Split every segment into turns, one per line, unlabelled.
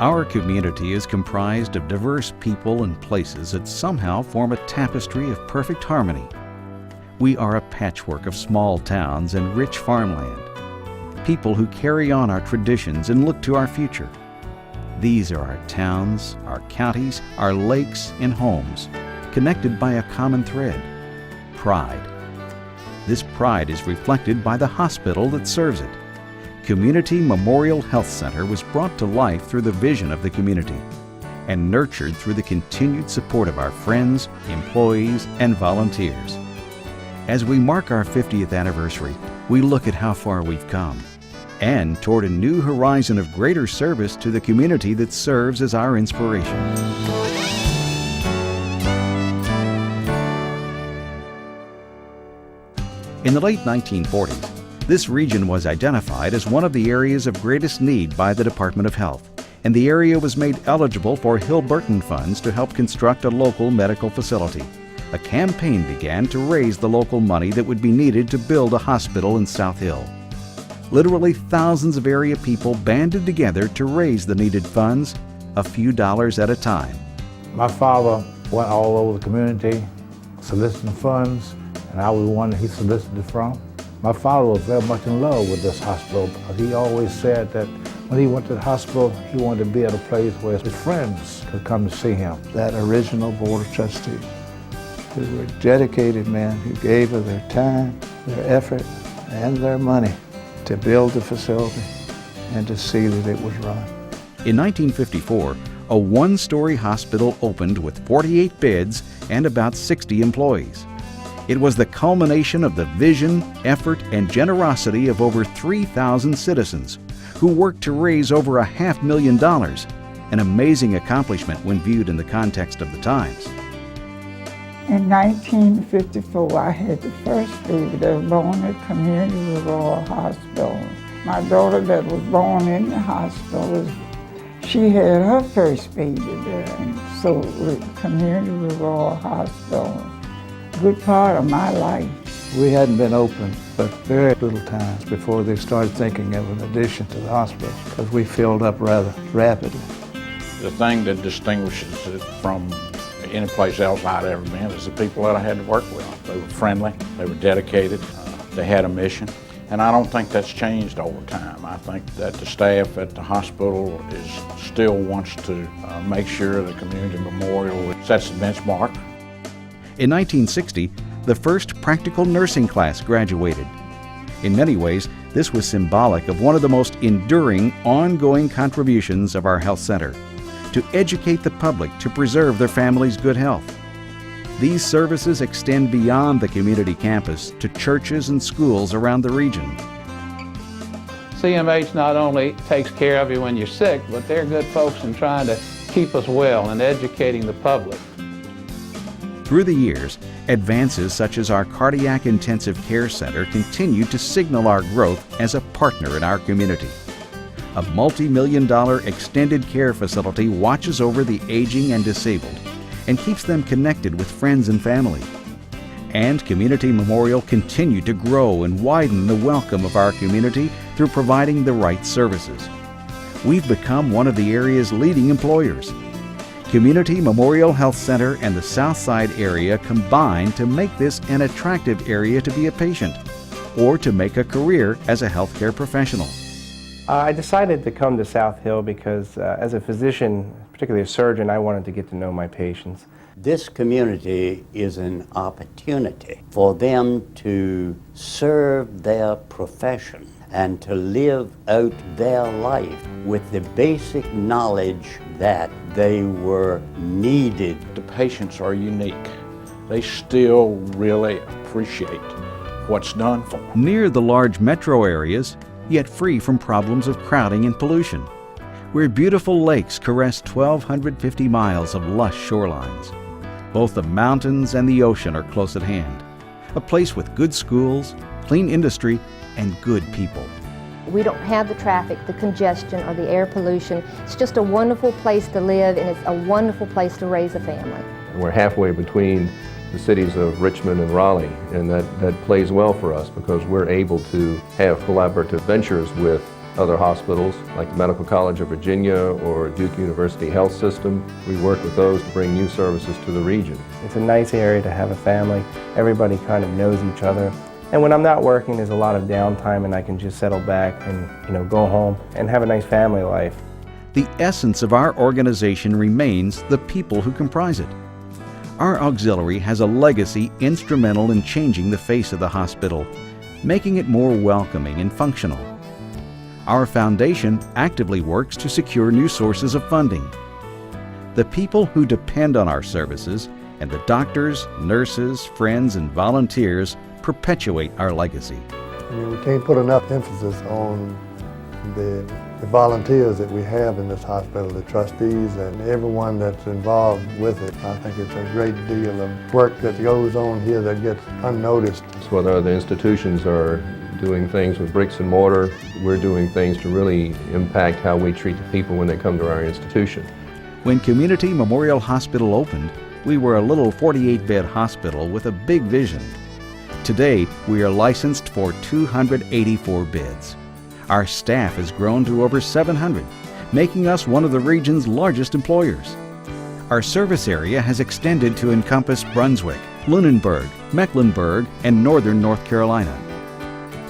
Our community is comprised of diverse people and places that somehow form a tapestry of perfect harmony. We are a patchwork of small towns and rich farmland. People who carry on our traditions and look to our future. These are our towns, our counties, our lakes, and homes, connected by a common thread: pride. This pride is reflected by the hospital that serves it. Community Memorial Health Center was brought to life through the vision of the community and nurtured through the continued support of our friends, employees, and volunteers. As we mark our 50th anniversary, we look at how far we've come and toward a new horizon of greater service to the community that serves as our inspiration. In the late 1940s, this region was identified as one of the areas of greatest need by the Department of Health, and the area was made eligible for Hill Burton funds to help construct a local medical facility. A campaign began to raise the local money that would be needed to build a hospital in South Hill. Literally thousands of area people banded together to raise the needed funds, a few dollars at a time.
My father went all over the community soliciting funds, and I was one that he solicited from. My father was very much in love with this hospital. He always said that when he went to the hospital, he wanted to be at a place where his friends could come to see him.
That original board of trustees, who were dedicated men who gave of their time, their effort, and their money to build the facility and to see that it was run.
In 1954, a one-story hospital opened with 48 beds and about 60 employees. It was the culmination of the vision, effort, and generosity of over 3,000 citizens who worked to raise over $500,000, an amazing accomplishment when viewed in the context of the times.
In 1954, I had the first baby that was born at Community Rural Hospital. My daughter that was born in the hospital, she had her first baby there. And so Community Rural Hospital, good part of my life.
We hadn't been open but very little time before they started thinking of an addition to the hospital, because we filled up rather rapidly.
The thing that distinguishes it from any place else I'd ever been is the people that I had to work with. They were friendly, they were dedicated, they had a mission, and I don't think that's changed over time. I think that the staff at the hospital still wants to make sure the community memorial sets the benchmark.
In 1960, the first practical nursing class graduated. In many ways, this was symbolic of one of the most enduring, ongoing contributions of our health center: to educate the public to preserve their family's good health. These services extend beyond the community campus to churches and schools around the region.
CMH not only takes care of you when you're sick, but they're good folks in trying to keep us well and educating the public.
Through the years, advances such as our Cardiac Intensive Care Center continue to signal our growth as a partner in our community. A multi-million-dollar extended care facility watches over the aging and disabled and keeps them connected with friends and family. And Community Memorial continued to grow and widen the welcome of our community through providing the right services. We've become one of the area's leading employers. Community Memorial Health Center and the Southside area combine to make this an attractive area to be a patient or to make a career as a healthcare professional.
I decided to come to South Hill because as a physician, particularly a surgeon, I wanted to get to know my patients.
This community is an opportunity for them to serve their profession and to live out their life with the basic knowledge that they were needed.
The patients are unique. They still really appreciate what's done for them.
Near the large metro areas, yet free from problems of crowding and pollution, where beautiful lakes caress 1,250 miles of lush shorelines. Both the mountains and the ocean are close at hand. A place with good schools, clean industry, and good people.
We don't have the traffic, the congestion, or the air pollution. It's just a wonderful place to live, and it's a wonderful place to raise a family.
We're halfway between the cities of Richmond and Raleigh, and that plays well for us because we're able to have collaborative ventures with other hospitals like the Medical College of Virginia or Duke University Health System. We work with those to bring new services to the region.
It's a nice area to have a family. Everybody kind of knows each other. And when I'm not working, there's a lot of downtime and I can just settle back and go home and have a nice family life.
The essence of our organization remains the people who comprise it. Our auxiliary has a legacy instrumental in changing the face of the hospital, making it more welcoming and functional. Our foundation actively works to secure new sources of funding. The people who depend on our services and the doctors, nurses, friends, and volunteers perpetuate our legacy.
I mean, we can't put enough emphasis on the volunteers that we have in this hospital, the trustees and everyone that's involved with it. I think it's a great deal of work that goes on here that gets unnoticed.
So whether other institutions are doing things with bricks and mortar, we're doing things to really impact how we treat the people when they come to our institution.
When Community Memorial Hospital opened, we were a little 48-bed hospital with a big vision. Today, we are licensed for 284 beds. Our staff has grown to over 700, making us one of the region's largest employers. Our service area has extended to encompass Brunswick, Lunenburg, Mecklenburg, and northern North Carolina.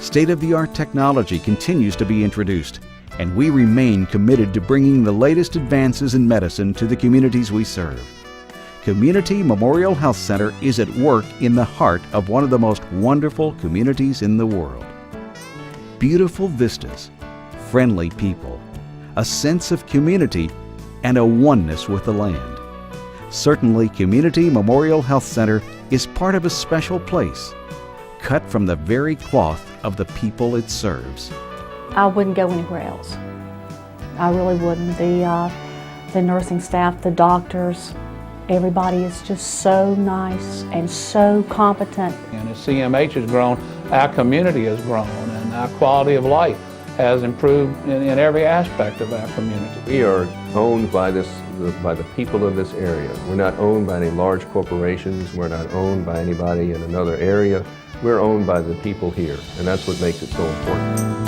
State-of-the-art technology continues to be introduced, and we remain committed to bringing the latest advances in medicine to the communities we serve. Community Memorial Health Center is at work in the heart of one of the most wonderful communities in the world. Beautiful vistas, friendly people, a sense of community, and a oneness with the land. Certainly, Community Memorial Health Center is part of a special place, cut from the very cloth of the people it serves.
I wouldn't go anywhere else. I really wouldn't. The nursing staff, the doctors, everybody is just so nice and so competent.
And as CMH has grown, our community has grown, and our quality of life has improved in every aspect of our community.
We are owned by the people of this area. We're not owned by any large corporations. We're not owned by anybody in another area. We're owned by the people here, and that's what makes it so important.